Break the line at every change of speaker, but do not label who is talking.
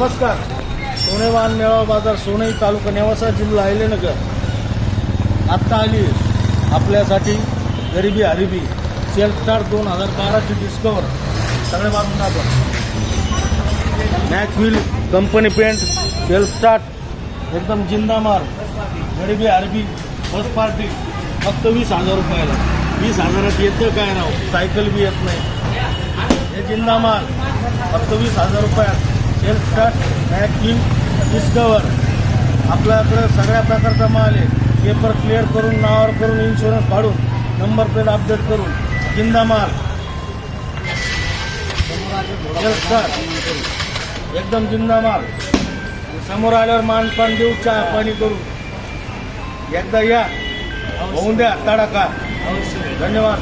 नमस्कार. सोनेवान मेळावा बाजार सोनई तालुका नेवासा जिल्हा अहिल्यानगर. आत्ता आली आपल्यासाठी गरिबी हरिबी सेल्फ स्टार्ट 2012ची डिस्कवर. सगळे बाजून आपण मॅक्सव्हिल कंपनी पेंट सेल्फ स्टार्ट एकदम जिंदामार. गरिबी हरिबी फर्स्ट पार्टी फक्त 20,000 रुपयाला. 20,000 येतं काय राव, सायकल बी येत नाही. हे जिंदामार फक्त 20,000 रुपयात सेल्फ स्टार्ट मॅक्सव्हिल डिस्कवर. आपल्याकडे सगळ्या प्रकारचा माल आहे. पेपर क्लिअर करून नावावर करून इन्शुरन्स काढून नंबर प्लेट अपडेट करून जिंदामार सेल्फ स्टार्ट एकदम जिंदामार. समोर आल्यावर मानपान देऊ, चहा पाणी करू. एकदा या, होऊन द्या तडाखा. धन्यवाद.